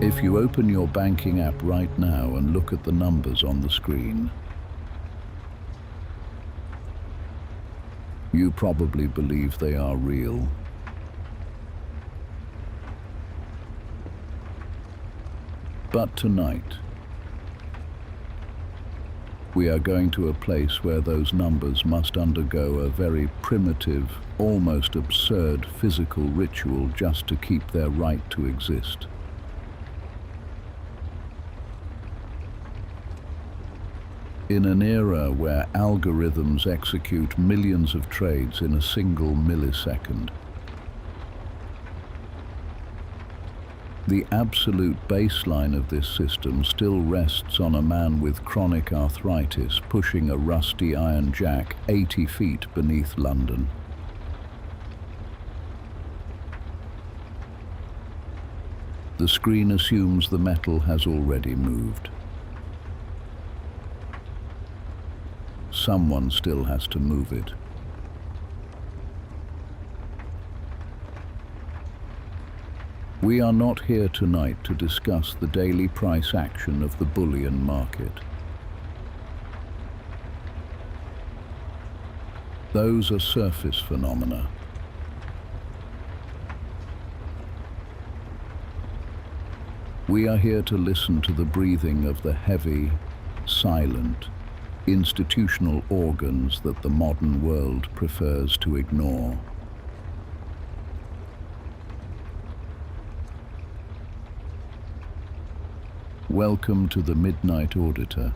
If you open your banking app right now and look at the numbers on the screen, you probably believe they are real. But tonight, we are going to a place where those numbers must undergo a very primitive, almost absurd physical ritual just to keep their right to exist. In an era where algorithms execute millions of trades in a single millisecond, the absolute baseline of this system still rests on a man with chronic arthritis pushing a rusty iron jack 80 feet beneath London. The screen assumes the metal has already moved. Someone still has to move it. We are not here tonight to discuss the daily price action of the bullion market. Those are surface phenomena. We are here to listen to the breathing of the heavy, silent, institutional organs that the modern world prefers to ignore. Welcome to the Midnight Auditor.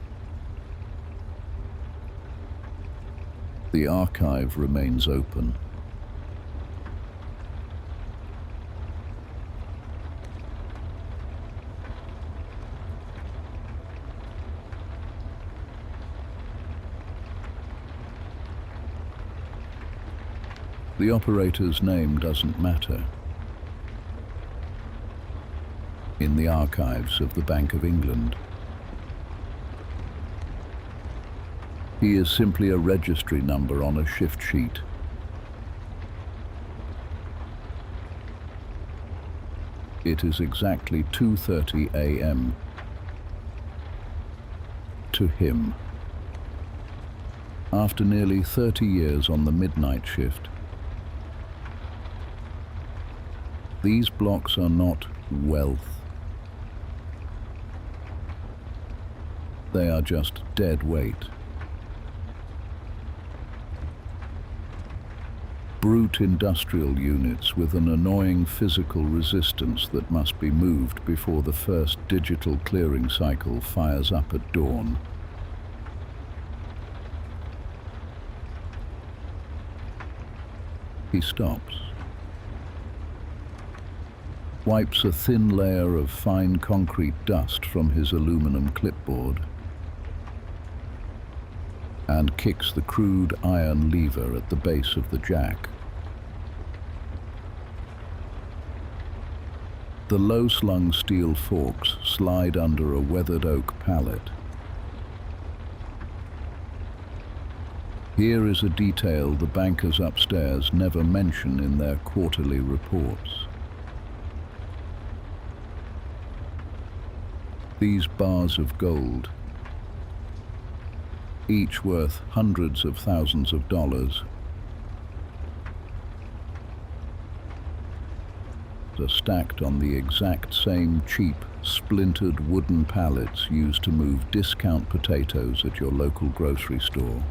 The archive remains open. The operator's name doesn't matter. In the archives of the Bank of England, he is simply a registry number on a shift sheet. It is exactly 2:30 a.m. to him. After nearly 30 years on the midnight shift, these blocks are not wealth. They are just dead weight. Brute industrial units with an annoying physical resistance that must be moved before the first digital clearing cycle fires up at dawn. He stops, wipes a thin layer of fine concrete dust from his aluminum clipboard, and kicks the crude iron lever at the base of the jack. The low-slung steel forks slide under a weathered oak pallet. Here is a detail the bankers upstairs never mention in their quarterly reports. These bars of gold, each worth hundreds of thousands of dollars, are stacked on the exact same cheap, splintered wooden pallets used to move discount potatoes at your local grocery store.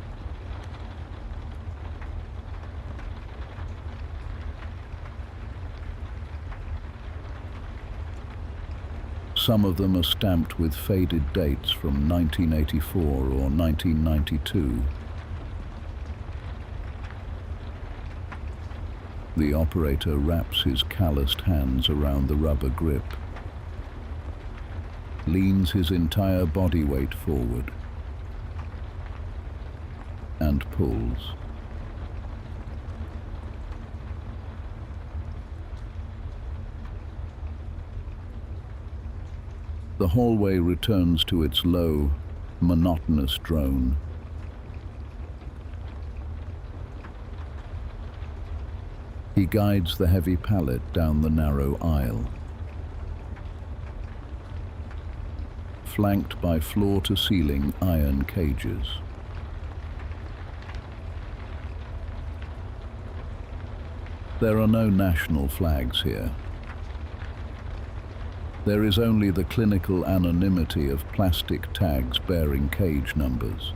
Some of them are stamped with faded dates from 1984 or 1992. The operator wraps his calloused hands around the rubber grip, leans his entire body weight forward, and pulls. The hallway returns to its low, monotonous drone. He guides the heavy pallet down the narrow aisle. flanked by floor-to-ceiling iron cages. There are no national flags here. There is only the clinical anonymity of plastic tags bearing cage numbers.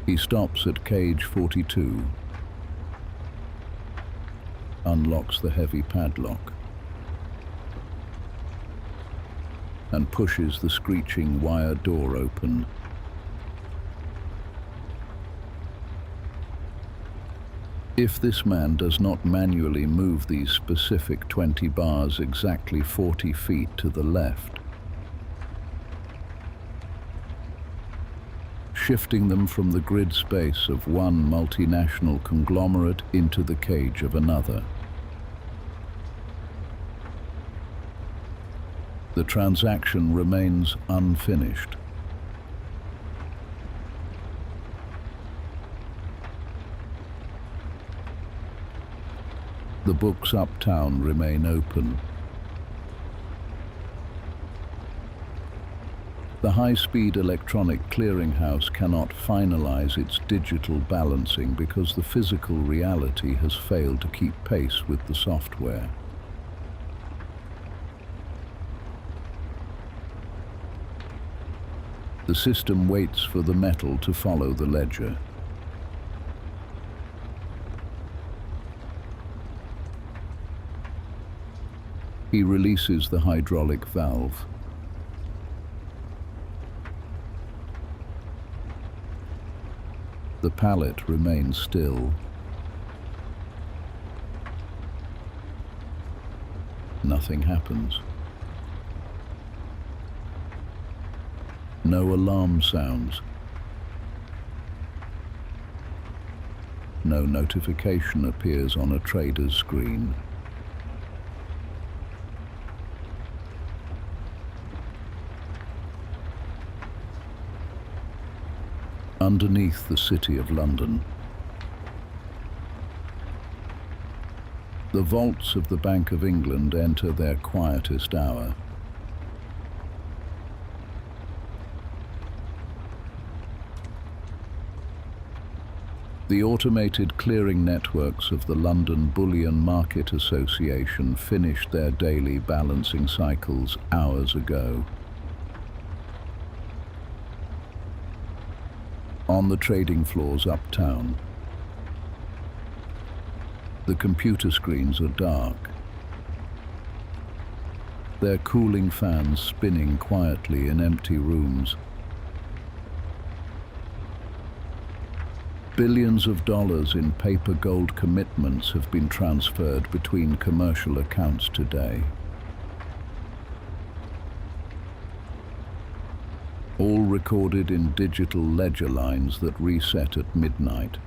He stops at cage 42, unlocks the heavy padlock, and pushes the screeching wire door open. If this man does not manually move these specific 20 bars exactly 40 feet to the left, shifting them from the grid space of one multinational conglomerate into the cage of another, the transaction remains unfinished. The books uptown remain open. The high-speed electronic clearinghouse cannot finalize its digital balancing because the physical reality has failed to keep pace with the software. The system waits for the metal to follow the ledger. He releases the hydraulic valve. The pallet remains still. Nothing happens. No alarm sounds. No notification appears on a trader's screen. Underneath the City of London, the vaults of the Bank of England enter their quietest hour. The automated clearing networks of the London Bullion Market Association finished their daily balancing cycles hours ago. On the trading floors uptown, the computer screens are dark, their cooling fans spinning quietly in empty rooms. Billions of dollars in paper gold commitments have been transferred between commercial accounts today. All recorded in digital ledger lines that reset at midnight.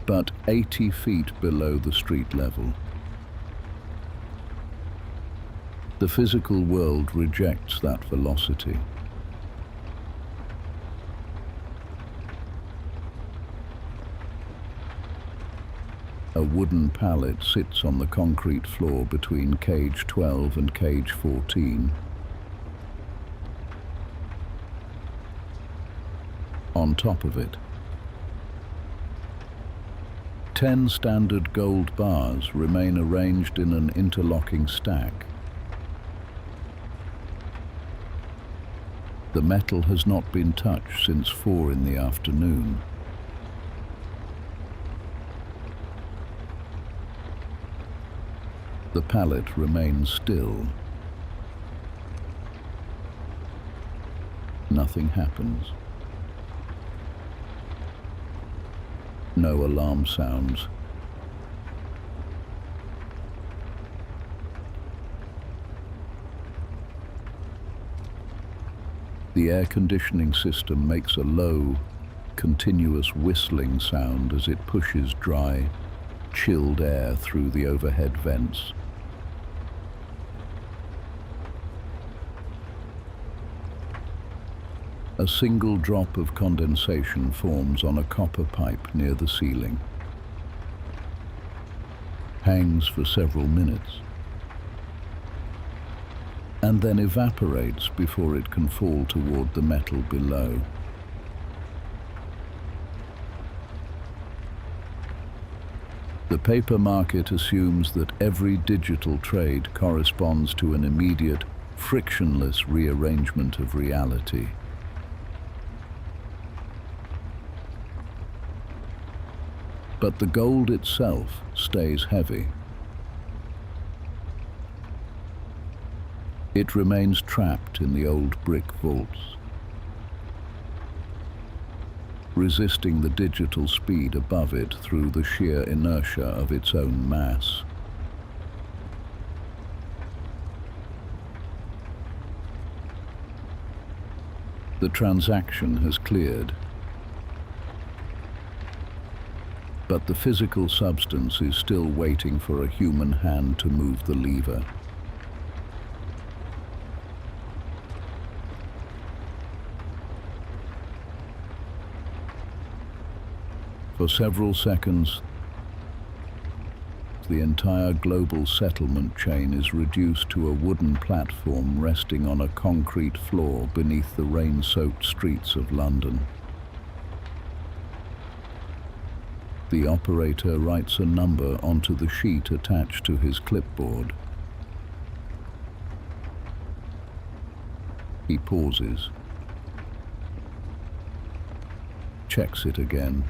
But 80 feet below the street level, the physical world rejects that velocity. A wooden pallet sits on the concrete floor between cage 12 and cage 14. On top of it, 10 standard gold bars remain arranged in an interlocking stack. The metal has not been touched since 4 in the afternoon. The pallet remains still. Nothing happens. No alarm sounds. The air conditioning system makes a low, continuous whistling sound as it pushes dry, chilled air through the overhead vents. A single drop of condensation forms on a copper pipe near the ceiling. Hangs for several minutes, and then evaporates before it can fall toward the metal below. The paper market assumes that every digital trade corresponds to an immediate, frictionless rearrangement of reality. But the gold itself stays heavy. It remains trapped in the old brick vaults, resisting the digital speed above it through the sheer inertia of its own mass. The transaction has cleared, but the physical substance is still waiting for a human hand to move the lever. For several seconds, the entire global settlement chain is reduced to a wooden platform resting on a concrete floor beneath the rain-soaked streets of London. The operator writes a number onto the sheet attached to his clipboard. He pauses, checks it again,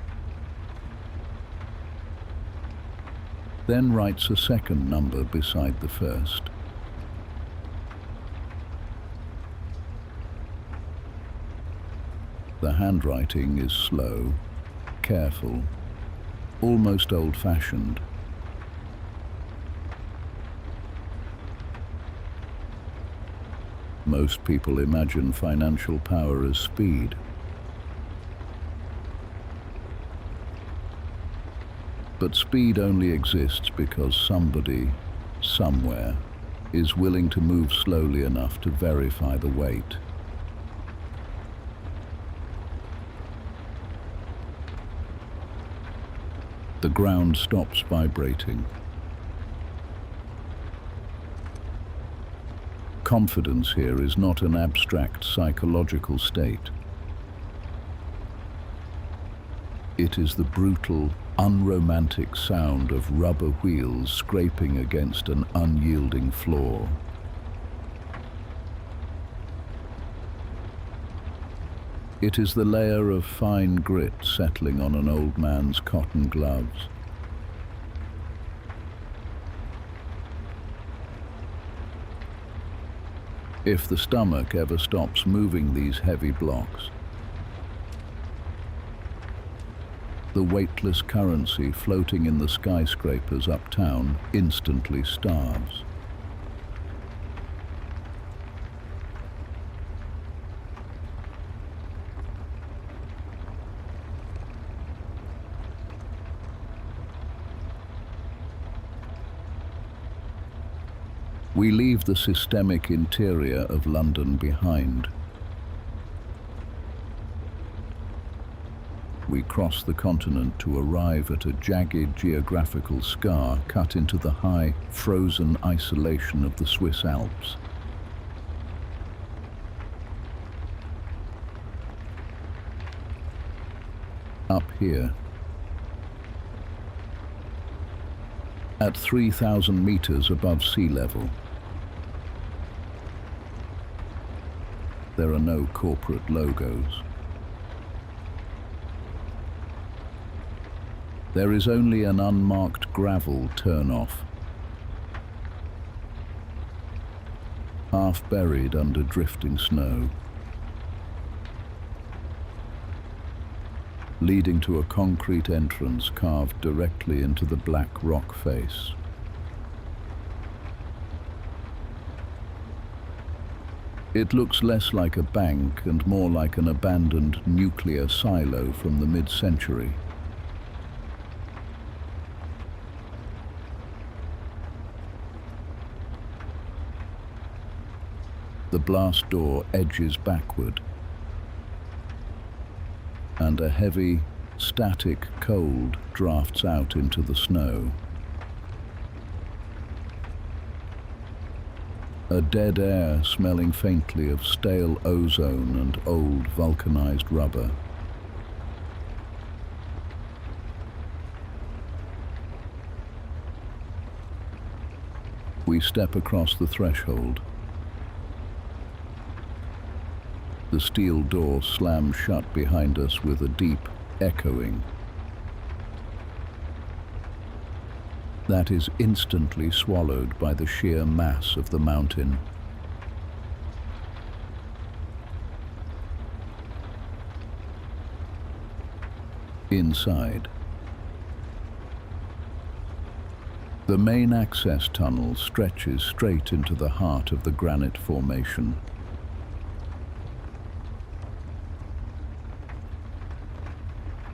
then writes a second number beside the first. The handwriting is slow, careful, almost old-fashioned. Most people imagine financial power as speed. But speed only exists because somebody, somewhere, is willing to move slowly enough to verify the weight. The ground stops vibrating. Confidence here is not an abstract psychological state. It is the brutal, unromantic sound of rubber wheels scraping against an unyielding floor. It is the layer of fine grit settling on an old man's cotton gloves. If the stomach ever stops moving these heavy blocks, the weightless currency floating in the skyscrapers uptown instantly starves. We leave the systemic interior of London behind. We cross the continent to arrive at a jagged geographical scar cut into the high, frozen isolation of the Swiss Alps. Up here, at 3,000 meters above sea level, there are no corporate logos. There is only an unmarked gravel turn-off, half buried under drifting snow, leading to a concrete entrance carved directly into the black rock face. It looks less like a bank and more like an abandoned nuclear silo from the mid-century. The blast door edges backward, and a heavy, static cold drafts out into the snow. A dead air smelling faintly of stale ozone and old vulcanized rubber. We step across the threshold. The steel door slams shut behind us with a deep echoing that is instantly swallowed by the sheer mass of the mountain. Inside, the main access tunnel stretches straight into the heart of the granite formation.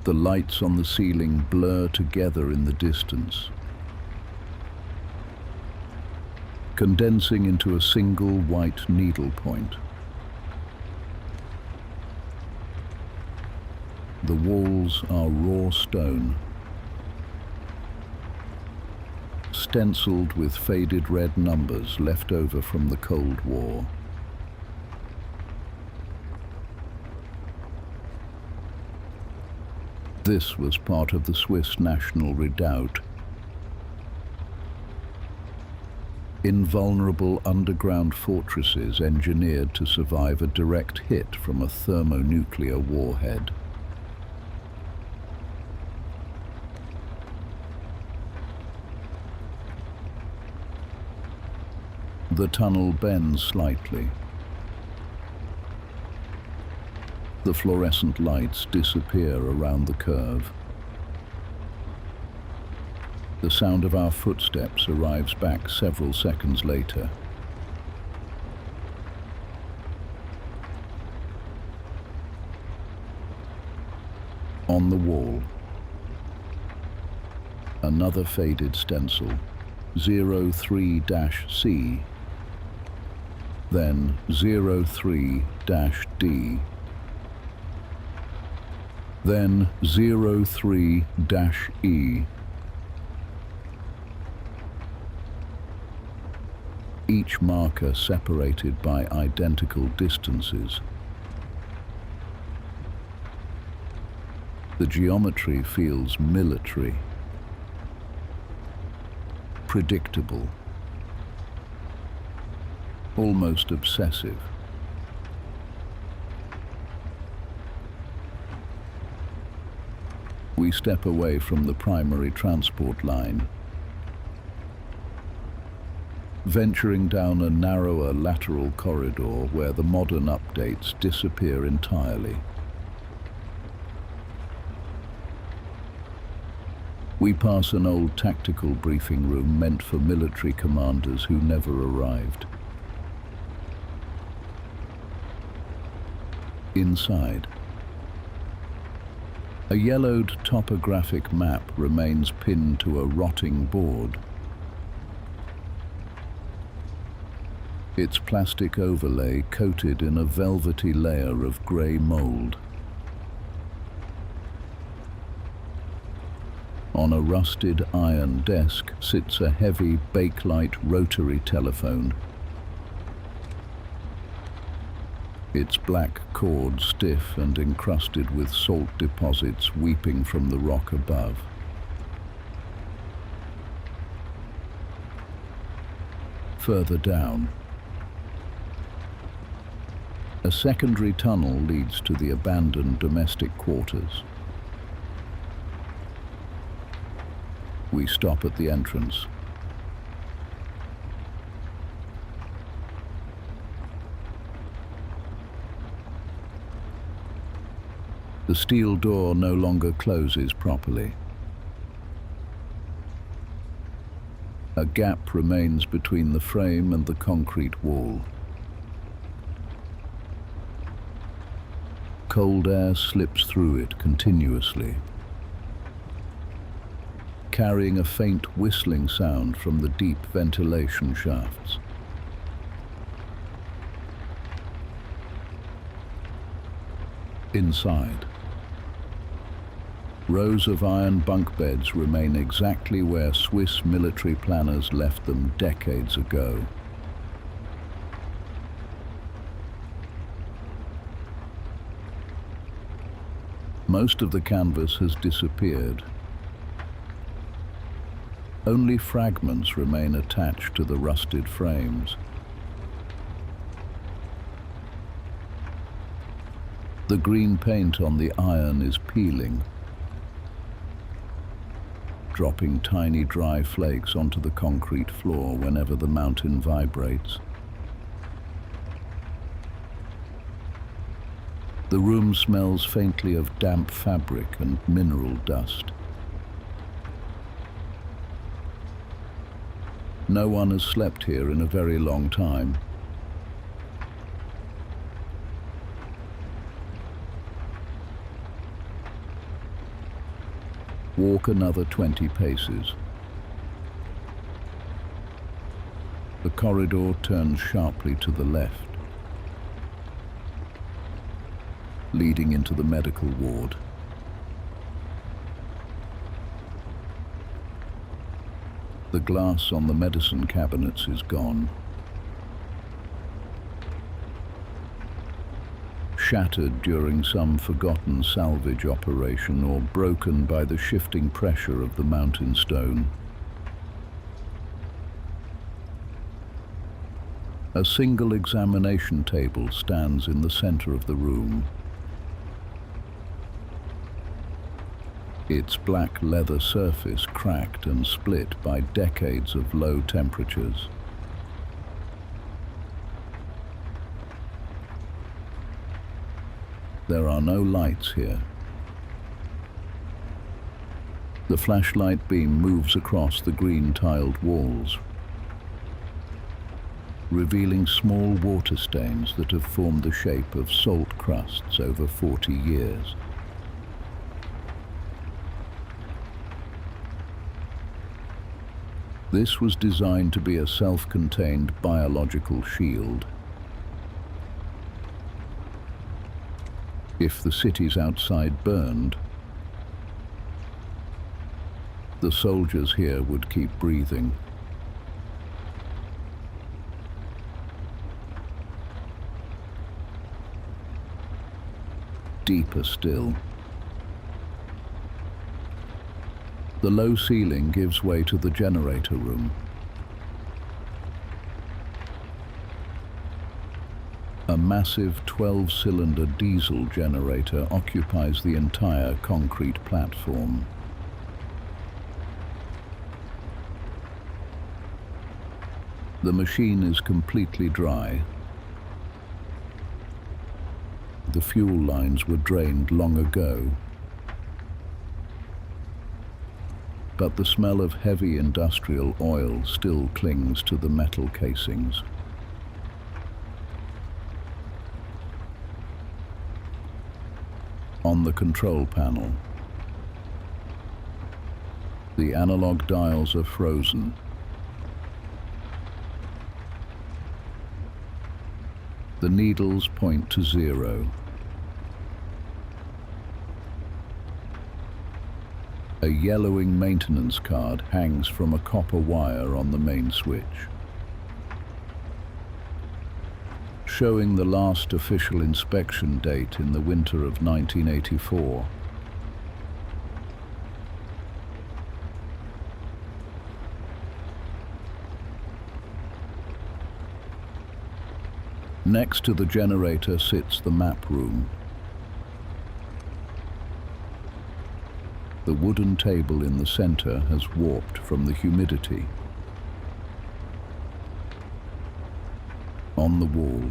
The lights on the ceiling blur together in the distance, condensing into a single white needle point. The walls are raw stone, stenciled with faded red numbers left over from the Cold War. This was part of the Swiss National Redoubt, invulnerable underground fortresses engineered to survive a direct hit from a thermonuclear warhead. The tunnel bends slightly. The fluorescent lights disappear around the curve. The sound of our footsteps arrives back several seconds later. On the wall, another faded stencil, 03-C, then 03-D, then 03-E. Each marker separated by identical distances. The geometry feels military, predictable, almost obsessive. We step away from the primary transport line, venturing down a narrower lateral corridor where the modern updates disappear entirely. We pass an old tactical briefing room meant for military commanders who never arrived. Inside, a yellowed topographic map remains pinned to a rotting board. Its plastic overlay coated in a velvety layer of grey mold. On a rusted iron desk sits a heavy bakelite rotary telephone. Its black cord stiff and encrusted with salt deposits weeping from the rock above. Further down, a secondary tunnel leads to the abandoned domestic quarters. We stop at the entrance. The steel door no longer closes properly. A gap remains between the frame and the concrete wall. Cold air slips through it continuously, carrying a faint whistling sound from the deep ventilation shafts. Inside, Rows of iron bunk beds remain exactly where Swiss military planners left them decades ago. Most of the canvas has disappeared. Only fragments remain attached to the rusted frames. The green paint on the iron is peeling, dropping tiny dry flakes onto the concrete floor whenever the mountain vibrates. The room smells faintly of damp fabric and mineral dust. No one has slept here in a very long time. Walk another 20 paces. The corridor turns sharply to the left, leading into the medical ward. The glass on the medicine cabinets is gone. Shattered during some forgotten salvage operation or broken by the shifting pressure of the mountain stone. A single examination table stands in the center of the room. Its black leather surface cracked and split by decades of low temperatures. There are no lights here. The flashlight beam moves across the green-tiled walls, revealing small water stains that have formed the shape of salt crusts over 40 years. This was designed to be a self-contained biological shield. If the cities outside burned, the soldiers here would keep breathing. Deeper still. The low ceiling gives way to the generator room. A massive 12-cylinder diesel generator occupies the entire concrete platform. The machine is completely dry. The fuel lines were drained long ago, but the smell of heavy industrial oil still clings to the metal casings. On the control panel, the analog dials are frozen. The needles point to 0. A yellowing maintenance card hangs from a copper wire on the main switch, showing the last official inspection date in the winter of 1984. Next to the generator sits the map room. The wooden table in the center has warped from the humidity. On the wall,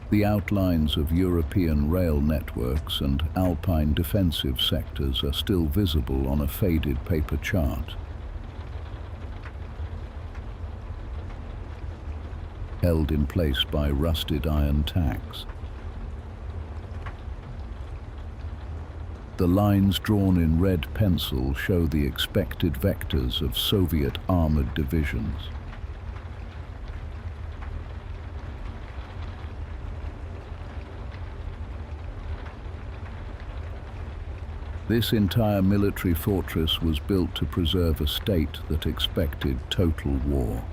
the outlines of European rail networks and Alpine defensive sectors are still visible on a faded paper chart. Held in place by rusted iron tacks. The lines drawn in red pencil show the expected vectors of Soviet armored divisions. This entire military fortress was built to preserve a state that expected total war.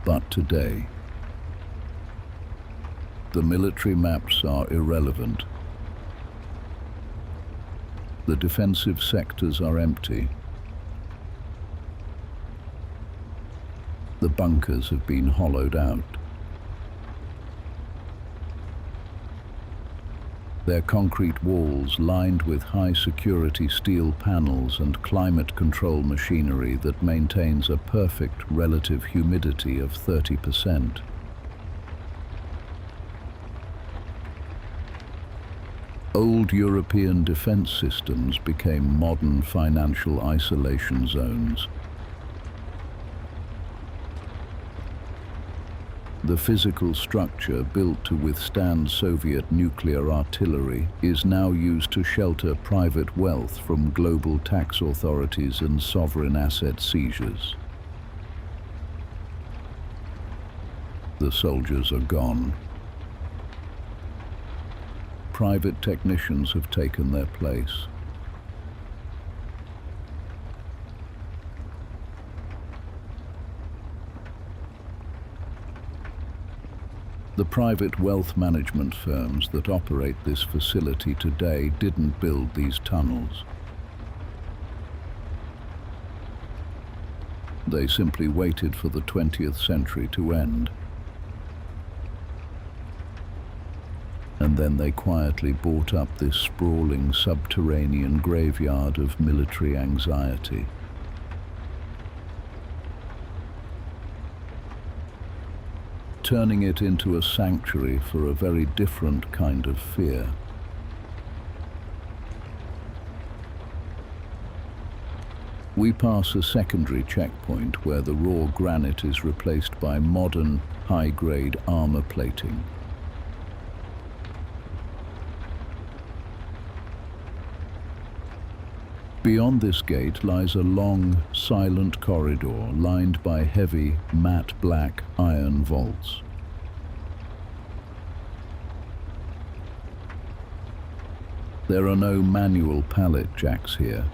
But today, the military maps are irrelevant. The defensive sectors are empty. The bunkers have been hollowed out. Their concrete walls lined with high-security steel panels and climate control machinery that maintains a perfect relative humidity of 30%. Old European defense systems became modern financial isolation zones. The physical structure built to withstand Soviet nuclear artillery is now used to shelter private wealth from global tax authorities and sovereign asset seizures. The soldiers are gone. Private technicians have taken their place. The private wealth management firms that operate this facility today didn't build these tunnels. They simply waited for the 20th century to end. And then they quietly bought up this sprawling subterranean graveyard of military anxiety. Turning it into a sanctuary for a very different kind of fear. We pass a secondary checkpoint where the raw granite is replaced by modern, high-grade armor plating. Beyond this gate lies a long, silent corridor lined by heavy, matte black iron vaults. There are no manual pallet jacks here.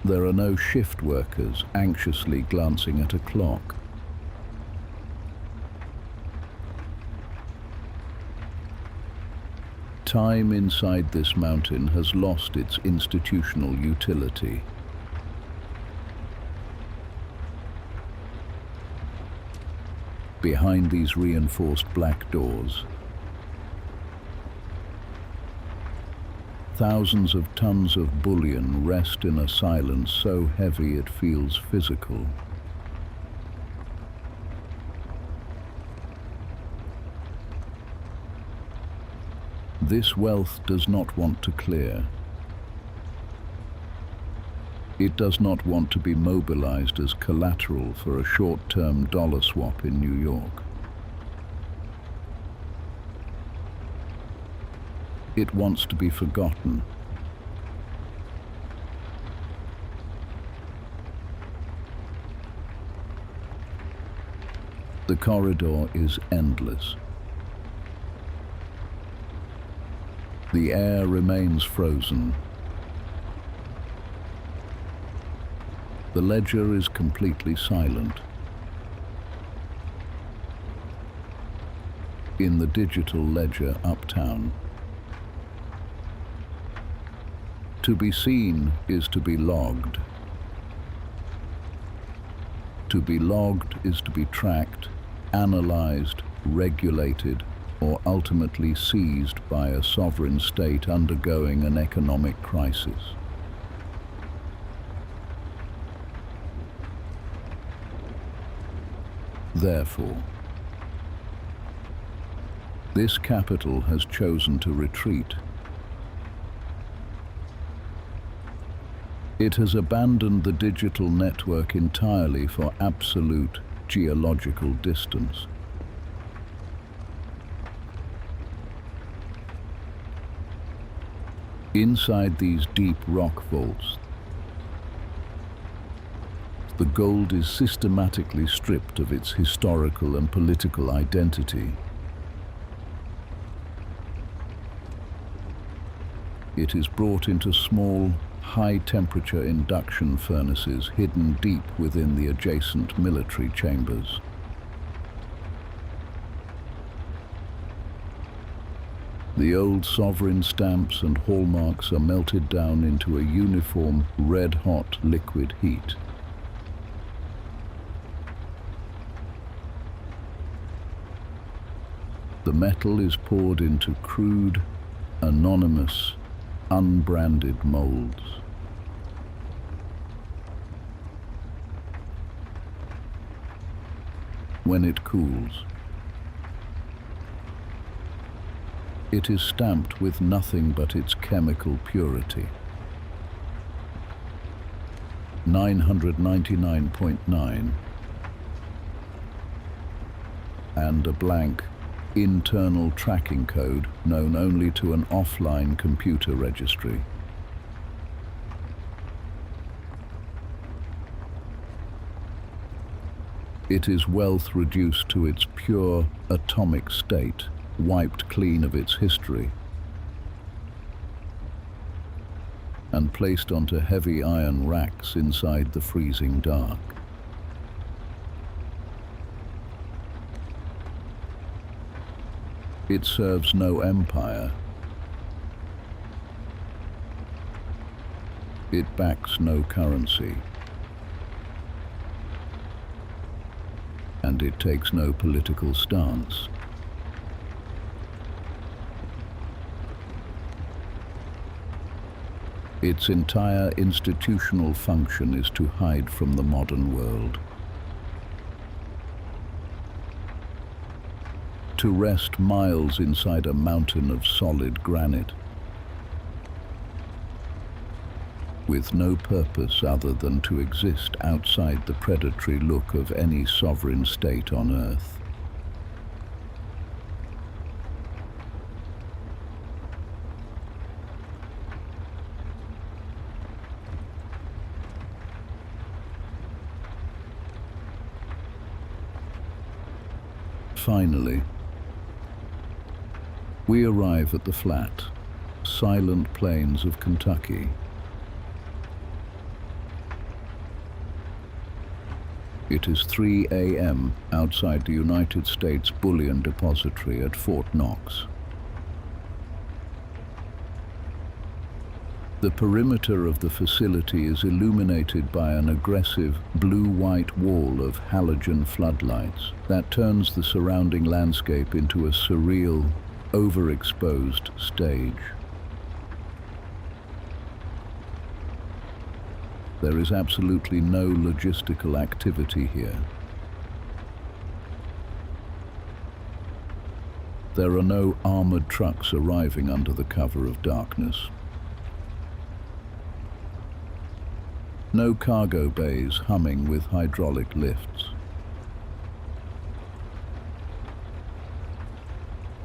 There are no shift workers anxiously glancing at a clock. Time inside this mountain has lost its institutional utility. Behind these reinforced black doors, thousands of tons of bullion rest in a silence so heavy it feels physical. This wealth does not want to clear. It does not want to be mobilized as collateral for a short-term dollar swap in New York. It wants to be forgotten. The corridor is endless. The air remains frozen. The ledger is completely silent. In the digital ledger uptown, to be seen is to be logged. To be logged is to be tracked, analyzed, regulated, or ultimately seized by a sovereign state undergoing an economic crisis. Therefore, this capital has chosen to retreat. It has abandoned the digital network entirely for absolute geological distance. Inside these deep rock vaults, The gold is systematically stripped of its historical and political identity. It is brought into small, high-temperature induction furnaces hidden deep within the adjacent military chambers. The old sovereign stamps and hallmarks are melted down into a uniform, red-hot liquid heat. The metal is poured into crude, anonymous, unbranded molds. When it cools, it is stamped with nothing but its chemical purity. 999.9 and a blank internal tracking code known only to an offline computer registry. It is wealth reduced to its pure atomic state, wiped clean of its history, and placed onto heavy iron racks inside the freezing dark. It serves no empire. It backs no currency. And it takes no political stance. Its entire institutional function is to hide from the modern world. To rest miles inside a mountain of solid granite, with no purpose other than to exist outside the predatory look of any sovereign state on earth. Finally, we arrive at the flat, silent plains of Kentucky. It is 3 a.m. outside the United States Bullion Depository at Fort Knox. The perimeter of the facility is illuminated by an aggressive blue-white wall of halogen floodlights that turns the surrounding landscape into a surreal, overexposed stage. There is absolutely no logistical activity here. There are no armored trucks arriving under the cover of darkness. No cargo bays humming with hydraulic lifts.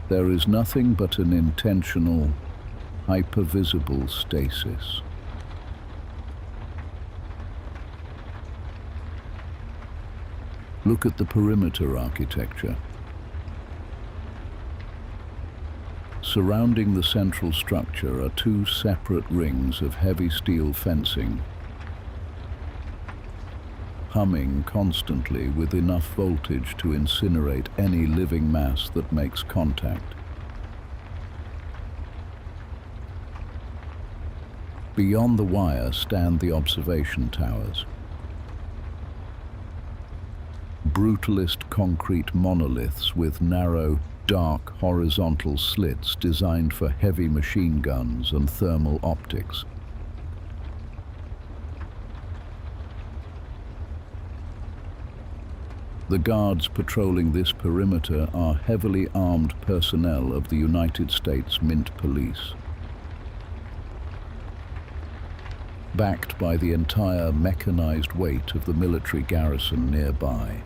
There is nothing but an intentional, hypervisible stasis. Look at the perimeter architecture. Surrounding the central structure are two separate rings of heavy steel fencing, humming constantly with enough voltage to incinerate any living mass that makes contact. Beyond the wire stand the observation towers. Brutalist concrete monoliths with narrow, dark, horizontal slits designed for heavy machine guns and thermal optics. The guards patrolling this perimeter are heavily armed personnel of the United States Mint Police, backed by the entire mechanized weight of the military garrison nearby.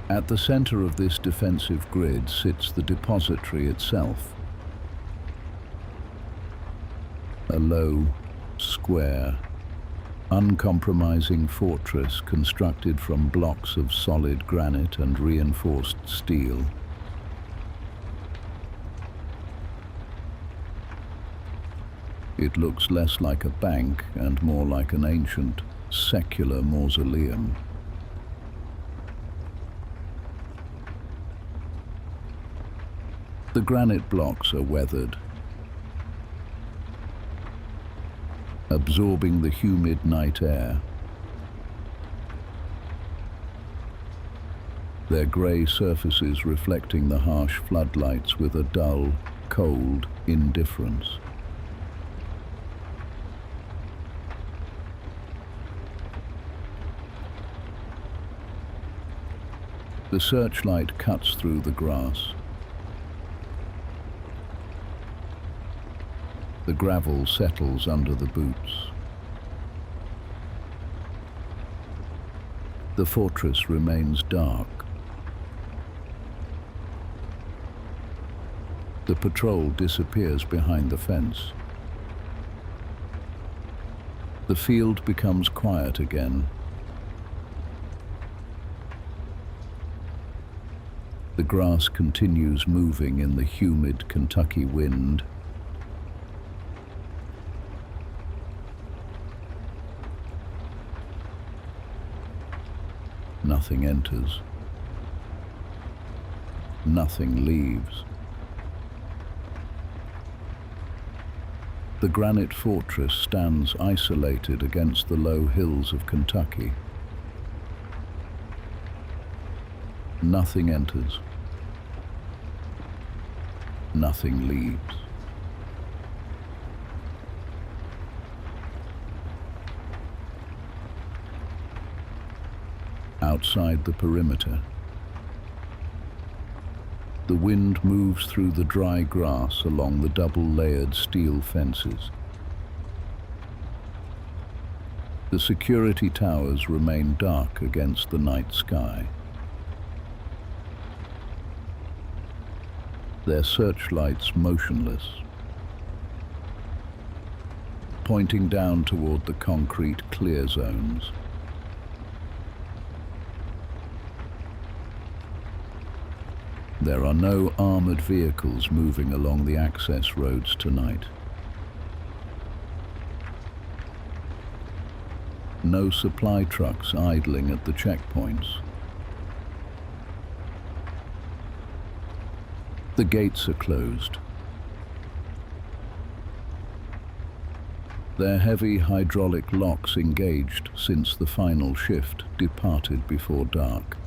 At the center of this defensive grid sits the depository itself, a low, square, uncompromising fortress constructed from blocks of solid granite and reinforced steel. It looks less like a bank and more like an ancient, secular mausoleum. The granite blocks are weathered, absorbing the humid night air. Their grey surfaces reflecting the harsh floodlights with a dull, cold indifference. The searchlight cuts through the grass. The gravel settles under the boots. The fortress remains dark. The patrol disappears behind the fence. The field becomes quiet again. The grass continues moving in the humid Kentucky wind. Nothing enters. Nothing leaves. The granite fortress stands isolated against the low hills of Kentucky. Nothing enters. Nothing leaves. Outside the perimeter, the wind moves through the dry grass along the double-layered steel fences. The security towers remain dark against the night sky. Their searchlights motionless, pointing down toward the concrete clear zones. There are no armored vehicles moving along the access roads tonight. No supply trucks idling at the checkpoints. The gates are closed. Their heavy hydraulic locks engaged since the final shift departed before dark.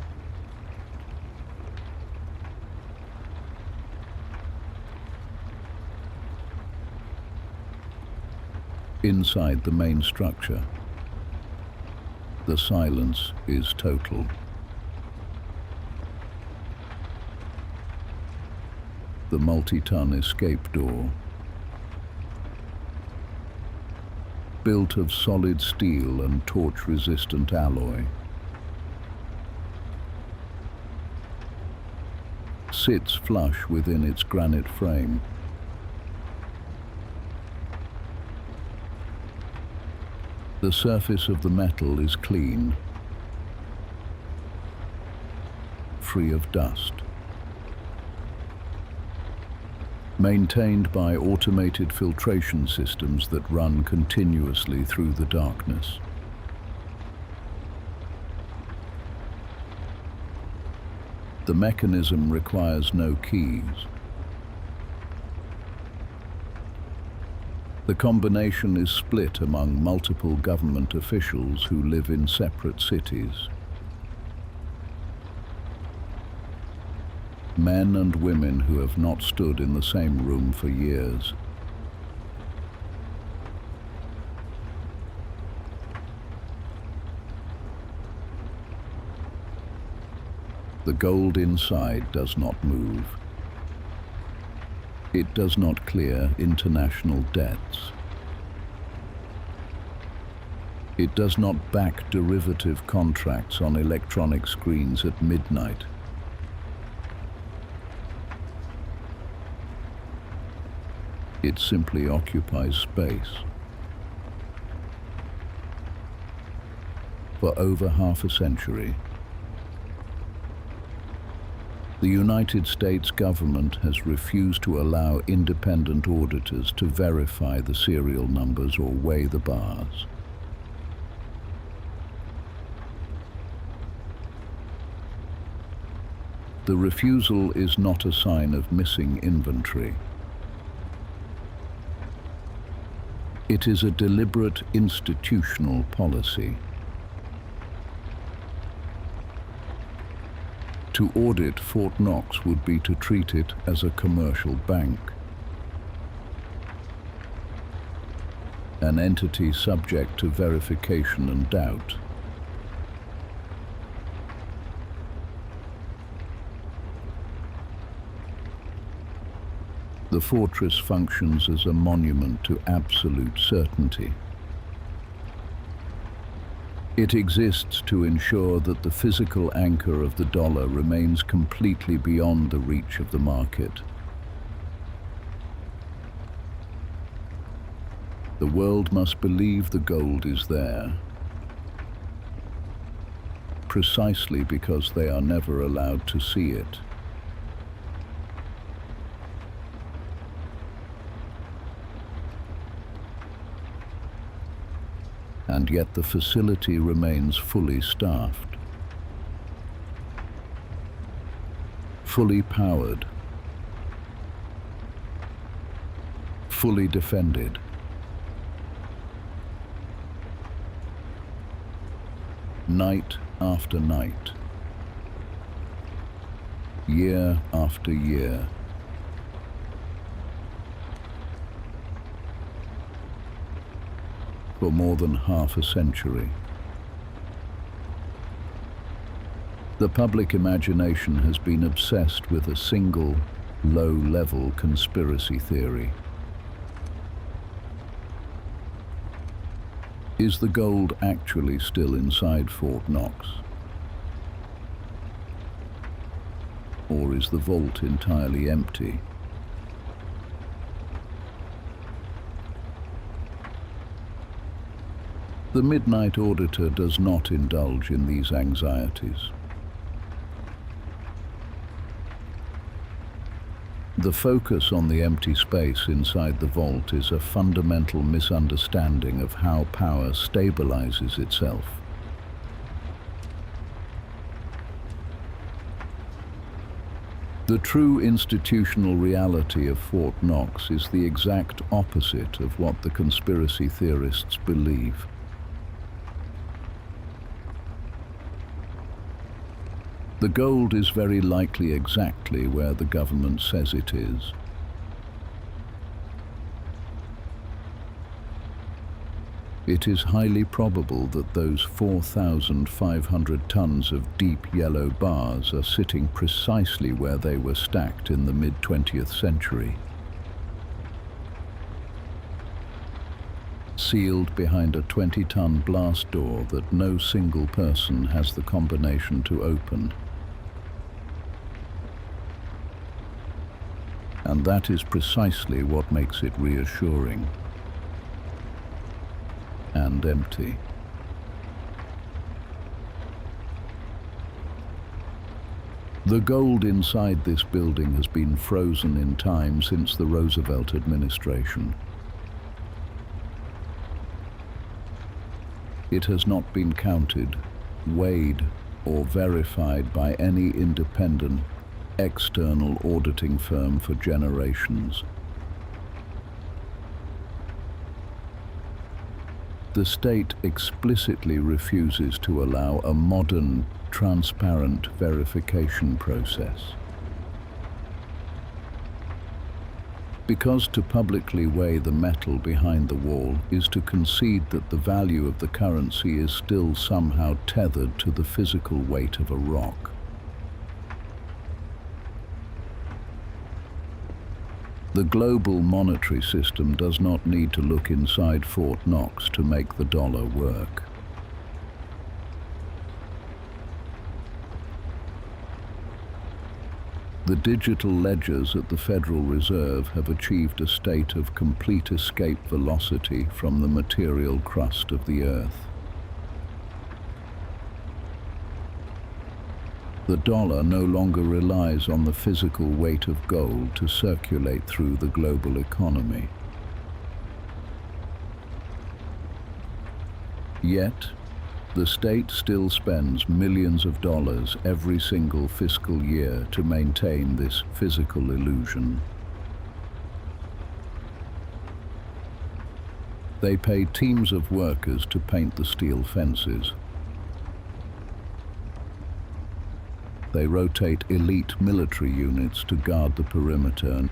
Inside the main structure, the silence is total. The multi-ton escape door, built of solid steel and torch-resistant alloy, sits flush within its granite frame. The surface of the metal is clean, free of dust. Maintained by automated filtration systems that run continuously through the darkness. The mechanism requires no keys. The combination is split among multiple government officials who live in separate cities. Men and women who have not stood in the same room for years. The gold inside does not move. It does not clear international debts. It does not back derivative contracts on electronic screens at midnight. It simply occupies space. for over half a century. The United States government has refused to allow independent auditors to verify the serial numbers or weigh the bars. The refusal is not a sign of missing inventory. It is a deliberate institutional policy. To audit Fort Knox would be to treat it as a commercial bank, an entity subject to verification and doubt. The fortress functions as a monument to absolute certainty. It exists to ensure that the physical anchor of the dollar remains completely beyond the reach of the market. The world must believe the gold is there, precisely because they are never allowed to see it. And yet the facility remains fully staffed, fully powered, fully defended. Night after night, year after year. For more than half a century. The public imagination has been obsessed with a single, low-level conspiracy theory. Is the gold actually still inside Fort Knox? Or is the vault entirely empty? The Midnight Auditor does not indulge in these anxieties. The focus on the empty space inside the vault is a fundamental misunderstanding of how power stabilizes itself. The true institutional reality of Fort Knox is the exact opposite of what the conspiracy theorists believe. The gold is very likely exactly where the government says it is. It is highly probable that those 4,500 tons of deep yellow bars are sitting precisely where they were stacked in the mid-20th century. Sealed behind a 20-ton blast door that no single person has the combination to open. And that is precisely what makes it reassuring and empty. The gold inside this building has been frozen in time since the Roosevelt administration. It has not been counted, weighed, or verified by any independent external auditing firm for generations. The state explicitly refuses to allow a modern, transparent verification process. Because to publicly weigh the metal behind the wall is to concede that the value of the currency is still somehow tethered to the physical weight of a rock. The global monetary system does not need to look inside Fort Knox to make the dollar work. The digital ledgers at the Federal Reserve have achieved a state of complete escape velocity from the material crust of the Earth. The dollar no longer relies on the physical weight of gold to circulate through the global economy. Yet, the state still spends millions of dollars every single fiscal year to maintain this physical illusion. They pay teams of workers to paint the steel fences. They rotate elite military units to guard the perimeter.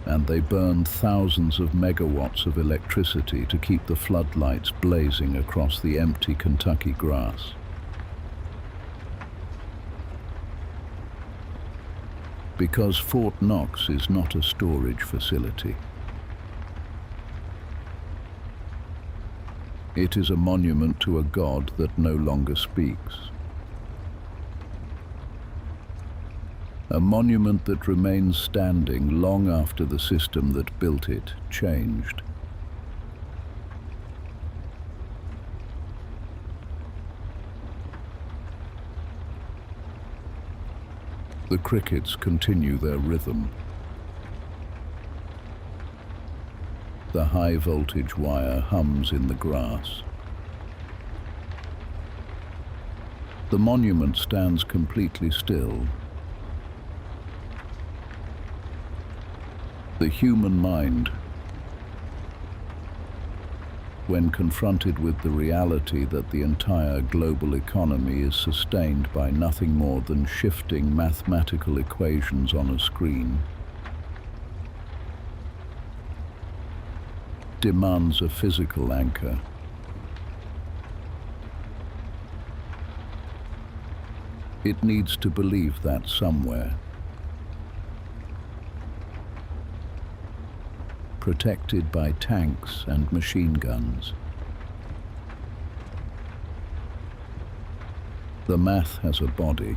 And they burn thousands of megawatts of electricity to keep the floodlights blazing across the empty Kentucky grass. Because Fort Knox is not a storage facility. It is a monument to a god that no longer speaks. A monument that remains standing long after the system that built it changed. The crickets continue their rhythm. The high-voltage wire hums in the grass. The monument stands completely still. The human mind, when confronted with the reality that the entire global economy is sustained by nothing more than shifting mathematical equations on a screen, demands a physical anchor. It needs to believe that somewhere. Protected by tanks and machine guns. The math has a body.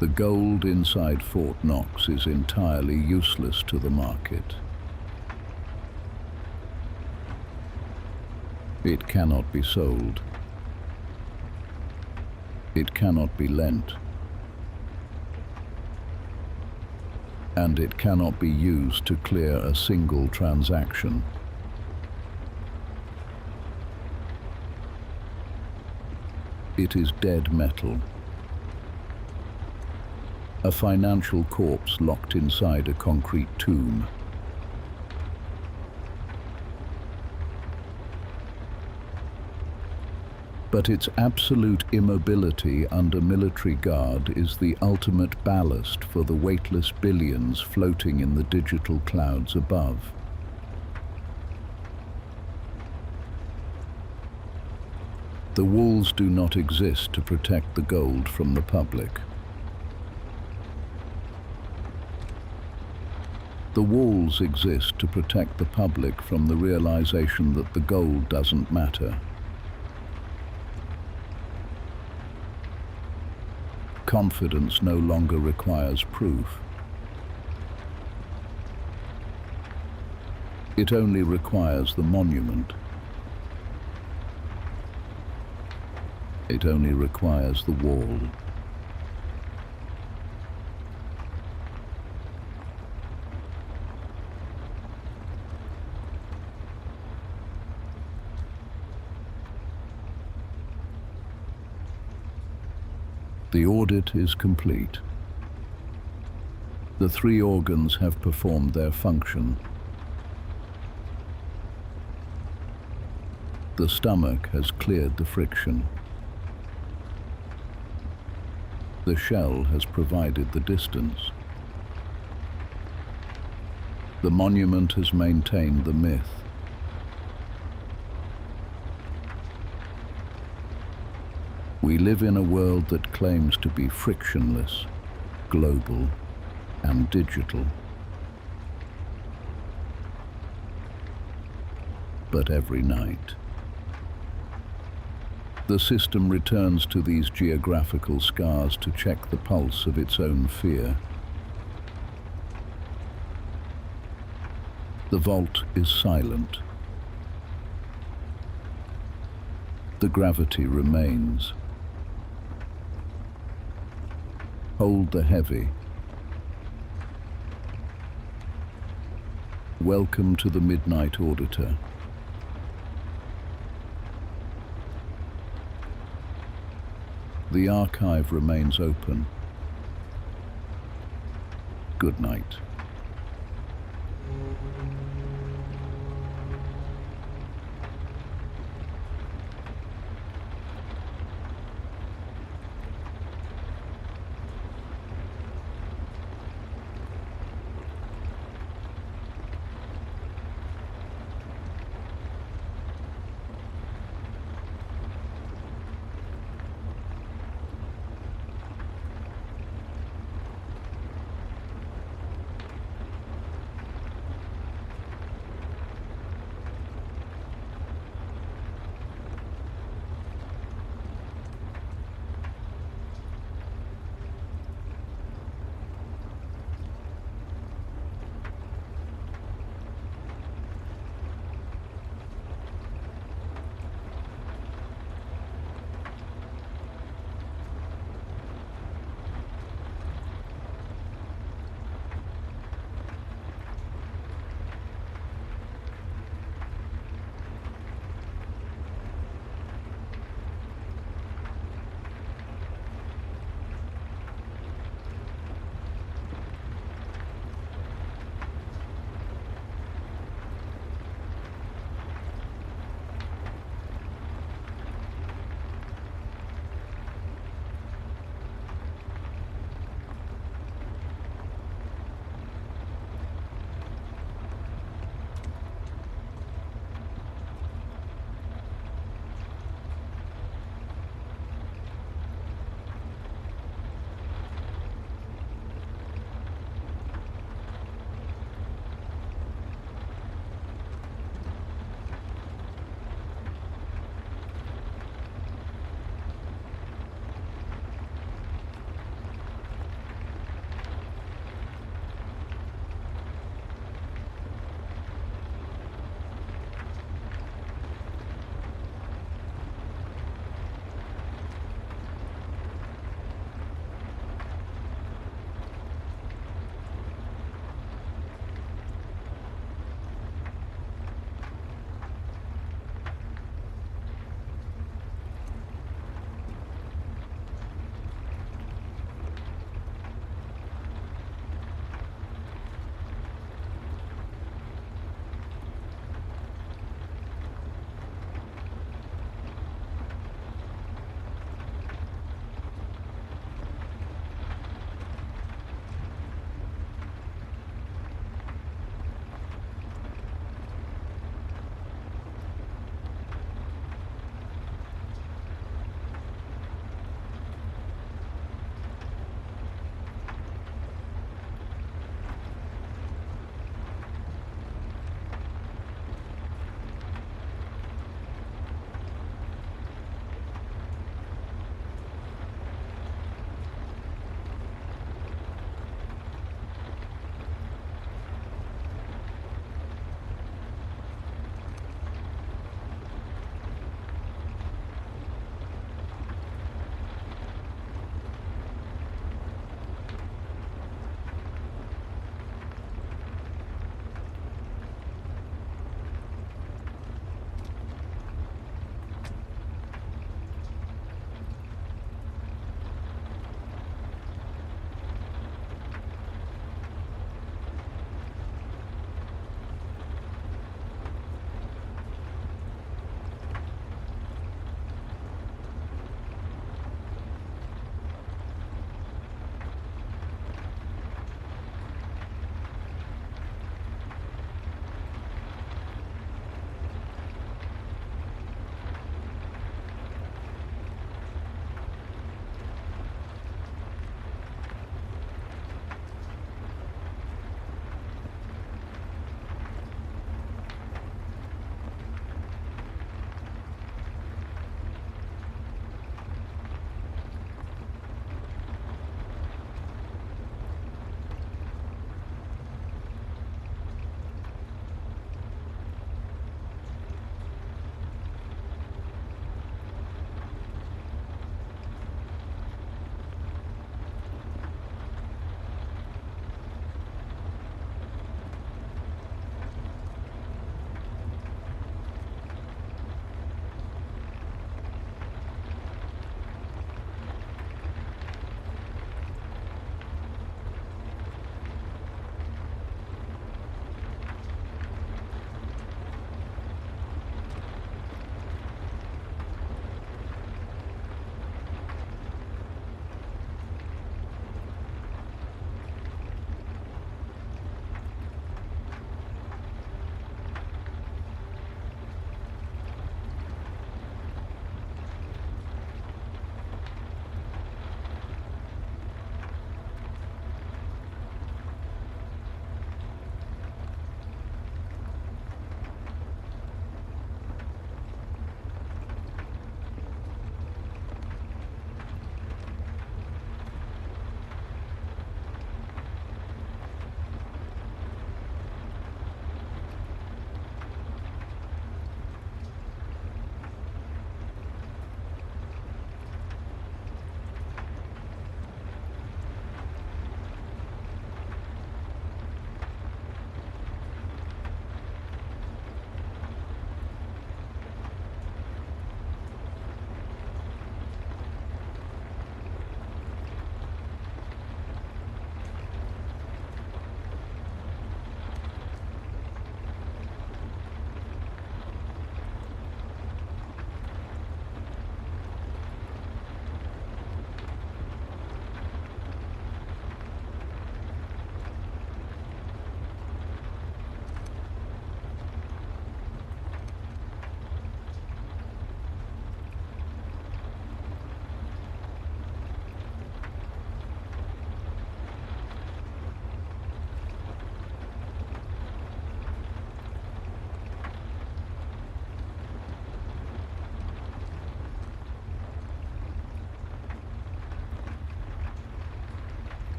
The gold inside Fort Knox is entirely useless to the market. It cannot be sold. It cannot be lent. And it cannot be used to clear a single transaction. It is dead metal. A financial corpse locked inside a concrete tomb. But its absolute immobility under military guard is the ultimate ballast for the weightless billions floating in the digital clouds above. The walls do not exist to protect the gold from the public. The walls exist to protect the public from the realization that the gold doesn't matter. Confidence no longer requires proof. It only requires the monument. It only requires the wall. The audit is complete. The three organs have performed their function. The stomach has cleared the friction. The shell has provided the distance. The monument has maintained the myth. We live in a world that claims to be frictionless, global, and digital. But every night, the system returns to these geographical scars to check the pulse of its own fear. The vault is silent. The gravity remains. Hold the heavy. Welcome to the Midnight Auditor. The archive remains open. Good night.